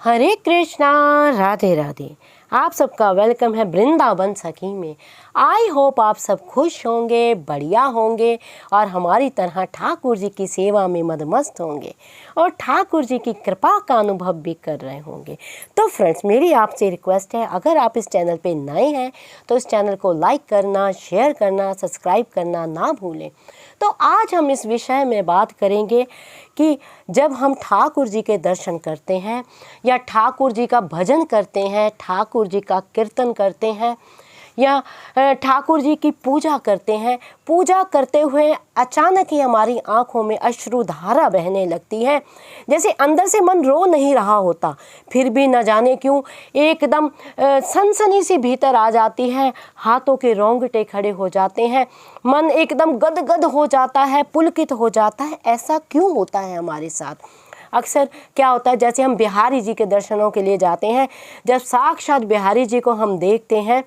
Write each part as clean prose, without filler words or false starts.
हरे कृष्णा, राधे राधे। आप सबका वेलकम है वृंदावन सखी में। आई होप आप सब खुश होंगे, बढ़िया होंगे और हमारी तरह ठाकुर जी की सेवा में मदमस्त होंगे और ठाकुर जी की कृपा का अनुभव भी कर रहे होंगे। तो फ्रेंड्स, मेरी आपसे रिक्वेस्ट है, अगर आप इस चैनल पे नए हैं तो इस चैनल को लाइक करना, शेयर करना, सब्सक्राइब करना ना भूलें। तो आज हम इस विषय में बात करेंगे कि जब हम ठाकुर जी के दर्शन करते हैं या ठाकुर जी का भजन करते हैं, ठाकुर जी का कीर्तन करते हैं या ठाकुर जी की पूजा करते हैं, पूजा करते हुए अचानक ही हमारी आंखों में अश्रुधारा बहने लगती है। जैसे अंदर से मन रो नहीं रहा होता, फिर भी न जाने क्यों एकदम सनसनी सी भीतर आ जाती है, हाथों के रोंगटे खड़े हो जाते हैं, मन एकदम गदगद हो जाता है, पुलकित हो जाता है। ऐसा क्यों होता है हमारे साथ? अक्सर क्या होता है, जैसे हम बिहारी जी के दर्शनों के लिए जाते हैं, जब साक्षात बिहारी जी को हम देखते हैं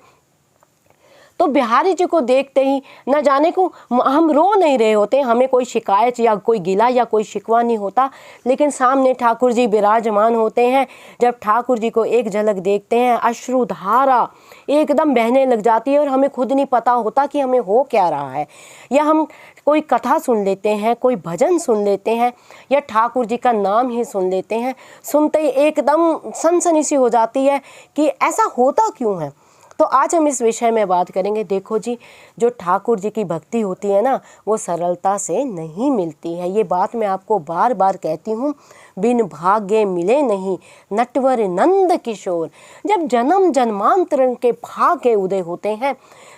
तो बिहारी जी को देखते ही न जाने को हम रो नहीं रहे होते, हमें कोई शिकायत या कोई गिला या कोई शिकवा नहीं होता, लेकिन सामने ठाकुर जी विराजमान होते हैं। जब ठाकुर जी को एक झलक देखते हैं, अश्रुधारा एकदम बहने लग जाती है और हमें खुद नहीं पता होता कि हमें हो क्या रहा है। या हम कोई कथा सुन लेते हैं, कोई भजन सुन लेते हैं या ठाकुर जी का नाम ही सुन लेते हैं, सुनते ही एकदम सनसनी सी हो जाती है कि ऐसा होता क्यों है। तो आज हम इस विषय में बात करेंगे। देखो जी, जो ठाकुर जी की भक्ति होती है ना, वो सरलता से नहीं मिलती है। ये बात मैं आपको बार बार कहती हूँ, बिन भाग्य मिले नहीं नटवर नंद किशोर। जब जन्म जन्मांतर के भाग्य उदय होते हैं,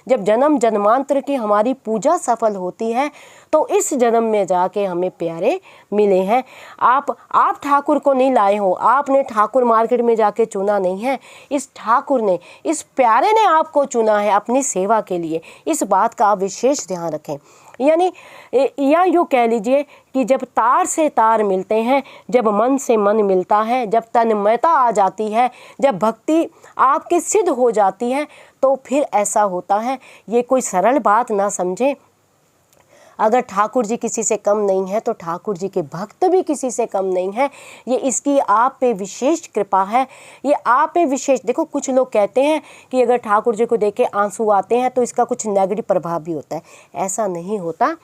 जब जन्म जन्मांतर की हमारी पूजा सफल होती है, तो इस जन्म में जाके हमें प्यारे मिले हैं। आप ठाकुर को नहीं लाए हो, आपने ठाकुर मार्केट में जाके चुना नहीं है, इस ठाकुर ने, इस प्यारे ने आपको चुना है अपनी सेवा के लिए। इस बात का आप विशेष ध्यान रखें। यानी या यूँ कह लीजिए कि जब तार से तार मिलते हैं, जब मन से मन मिलता है, जब तन्मयता आ जाती है, जब भक्ति आपके सिद्ध हो जाती है, तो फिर ऐसा होता है। ये कोई सरल बात ना समझें। अगर ठाकुर जी किसी से कम नहीं है तो ठाकुर जी के भक्त भी किसी से कम नहीं है। ये इसकी आप पे विशेष कृपा है, ये आप पे विशेष। देखो, कुछ लोग कहते हैं कि अगर ठाकुर जी को देख के आंसू आते हैं तो इसका कुछ नेगेटिव प्रभाव भी होता है। ऐसा नहीं होता।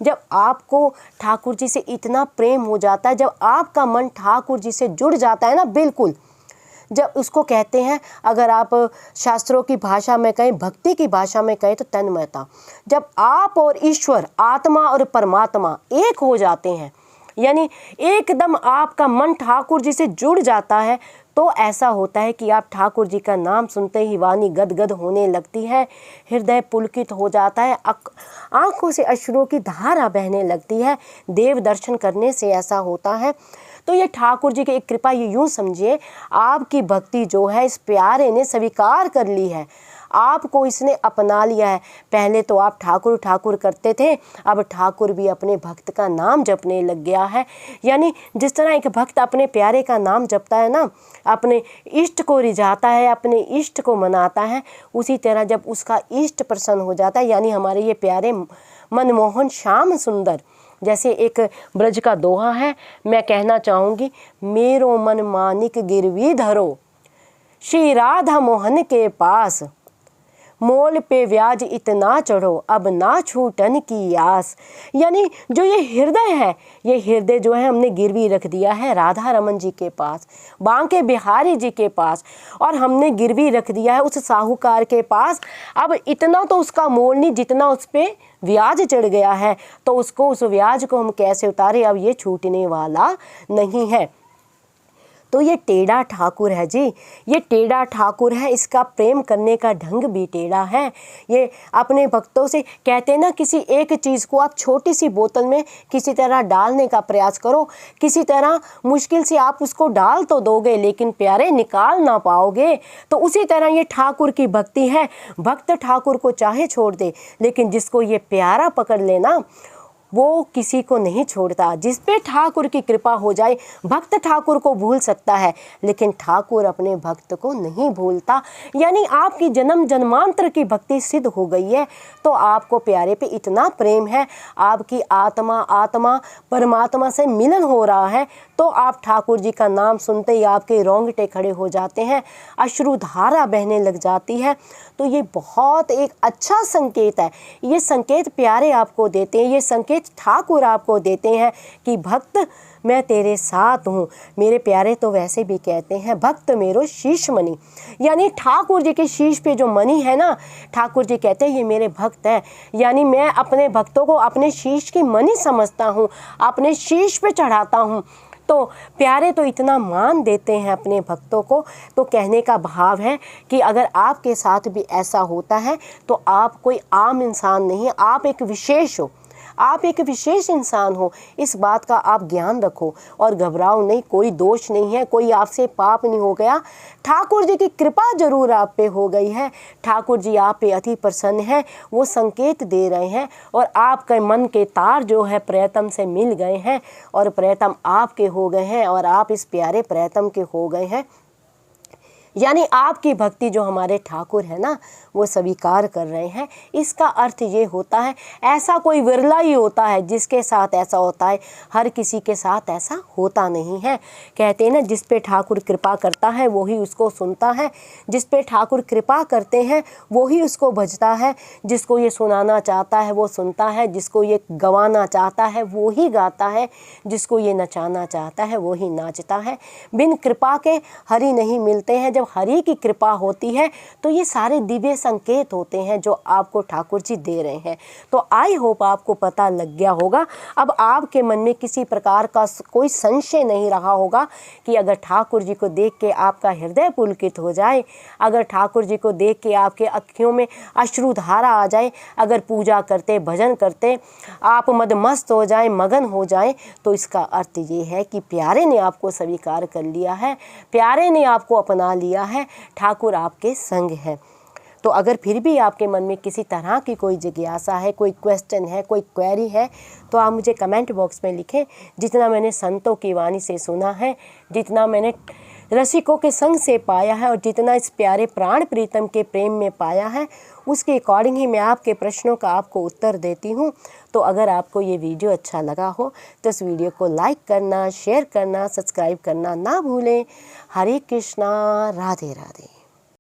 जब आपको ठाकुर जी से इतना प्रेम हो जाता है, जब आपका मन ठाकुर जी से जुड़ जाता है ना, बिल्कुल, जब उसको कहते हैं, अगर आप शास्त्रों की भाषा में कहें, भक्ति की भाषा में कहें तो तन्मयता। जब आप और ईश्वर, आत्मा और परमात्मा एक हो जाते हैं, यानी एकदम आपका मन ठाकुर जी से जुड़ जाता है, तो ऐसा होता है कि आप ठाकुर जी का नाम सुनते ही वाणी गदगद होने लगती है, हृदय पुलकित हो जाता है, आंखों से अश्रुओं की धारा बहने लगती है। देव दर्शन करने से ऐसा होता है। तो ये ठाकुर जी की एक कृपा, ये यूँ समझिए, आपकी भक्ति जो है इस प्यारे ने स्वीकार कर ली है, आपको इसने अपना लिया है। पहले तो आप ठाकुर ठाकुर करते थे, अब ठाकुर भी अपने भक्त का नाम जपने लग गया है। यानी जिस तरह एक भक्त अपने प्यारे का नाम जपता है ना, अपने इष्ट को रिझाता है, अपने इष्ट को मनाता है, उसी तरह जब उसका इष्ट प्रसन्न हो जाता है, यानी हमारे ये प्यारे मनमोहन श्याम सुंदर, जैसे एक ब्रज का दोहा है, मैं कहना चाहूँगी, मेरो मन मानिक गिरवी धरो श्री राधा मोहन के पास, मोल पे व्याज इतना चढ़ो अब ना छूटन की आस। यानी जो ये हृदय है, ये हृदय जो है हमने गिरवी रख दिया है राधा रमन जी के पास, बांके बिहारी जी के पास, और हमने गिरवी रख दिया है उस साहूकार के पास। अब इतना तो उसका मोल नहीं जितना उस पर ब्याज चढ़ गया है, तो उसको, उस ब्याज को हम कैसे उतारे? अब ये छूटने वाला नहीं है। तो ये टेढ़ा ठाकुर है जी, ये टेढ़ा ठाकुर है। इसका प्रेम करने का ढंग भी टेढ़ा है। ये अपने भक्तों से कहते हैं ना, किसी एक चीज़ को आप छोटी सी बोतल में किसी तरह डालने का प्रयास करो, किसी तरह मुश्किल से आप उसको डाल तो दोगे, लेकिन प्यारे निकाल ना पाओगे। तो उसी तरह ये ठाकुर की भक्ति है। भक्त ठाकुर को चाहे छोड़ दे, लेकिन जिसको ये प्यारा पकड़ लेना, वो किसी को नहीं छोड़ता। जिस पे ठाकुर की कृपा हो जाए, भक्त ठाकुर को भूल सकता है, लेकिन ठाकुर अपने भक्त को नहीं भूलता। यानी आपकी जन्म जन्मांतर की भक्ति सिद्ध हो गई है, तो आपको प्यारे पे इतना प्रेम है, आपकी आत्मा परमात्मा से मिलन हो रहा है, तो आप ठाकुर जी का नाम सुनते ही आपके रोंगटे खड़े हो जाते हैं, अश्रुधारा बहने लग जाती है। तो ये बहुत एक अच्छा संकेत है। ये संकेत प्यारे आपको देते हैं, ये संकेत ठाकुर आपको देते हैं कि भक्त मैं तेरे साथ हूँ। मेरे प्यारे तो वैसे भी कहते हैं भक्त मेरो शीश मणि, यानी ठाकुर जी के शीश पे जो मणि है ना, ठाकुर जी कहते हैं ये मेरे भक्त हैं। यानी मैं अपने भक्तों को अपने शीश की मणि समझता हूँ, अपने शीश पे चढ़ाता हूँ। तो प्यारे तो इतना मान देते हैं अपने भक्तों को। तो कहने का भाव है कि अगर आपके साथ भी ऐसा होता है तो आप कोई आम इंसान नहीं, आप एक विशेष हो, आप एक विशेष इंसान हो। इस बात का आप ज्ञान रखो और घबराओ नहीं, कोई दोष नहीं है, कोई आपसे पाप नहीं हो गया। ठाकुर जी की कृपा जरूर आप पे हो गई है, ठाकुर जी आप पे अति प्रसन्न है, वो संकेत दे रहे हैं और आपके मन के तार जो है प्रियतम से मिल गए हैं और प्रियतम आपके हो गए हैं और आप इस प्यारे प्रियतम के हो गए हैं। यानी आपकी भक्ति जो हमारे ठाकुर है ना, वो स्वीकार कर रहे हैं। इसका अर्थ ये होता है, ऐसा कोई विरला ही होता है जिसके साथ ऐसा होता है, हर किसी के साथ ऐसा होता नहीं है। कहते हैं ना, जिस पे ठाकुर कृपा करता है वही उसको सुनता है, जिस पे ठाकुर कृपा करते हैं वही उसको भजता है, जिसको ये सुनाना चाहता है वो सुनता है, जिसको ये गवाना चाहता है वो ही गाता है, जिसको ये नचाना चाहता है वो ही नाचता है। बिन कृपा के हरि नहीं मिलते हैं। जब हरि की कृपा होती है तो ये सारे दिव्य संकेत होते हैं जो आपको ठाकुर जी दे रहे हैं। तो आई होप आपको पता लग गया होगा। अब आपके मन में किसी प्रकार का कोई संशय नहीं रहा होगा कि अगर ठाकुर जी को देख के आपका हृदय पुलकित हो जाए, अगर ठाकुर जी को देख के आपके अखियों में अश्रुधारा आ जाए, अगर पूजा करते भजन करते आप मदमस्त हो जाए, मगन हो जाए, तो इसका अर्थ ये है कि प्यारे ने आपको स्वीकार कर लिया है, प्यारे ने आपको अपना लिया है, ठाकुर आपके संग है। तो अगर फिर भी आपके मन में किसी तरह की कोई जिज्ञासा है, कोई क्वेश्चन है, कोई क्वेरी है, तो आप मुझे कमेंट बॉक्स में लिखें। जितना मैंने संतों की वाणी से सुना है, जितना मैंने रसिकों के संग से पाया है और जितना इस प्यारे प्राण प्रीतम के प्रेम में पाया है, उसके अकॉर्डिंग ही मैं आपके प्रश्नों का आपको उत्तर देती हूँ। तो अगर आपको ये वीडियो अच्छा लगा हो तो इस वीडियो को लाइक करना, शेयर करना, सब्सक्राइब करना ना भूलें। हरे कृष्णा, राधे राधे।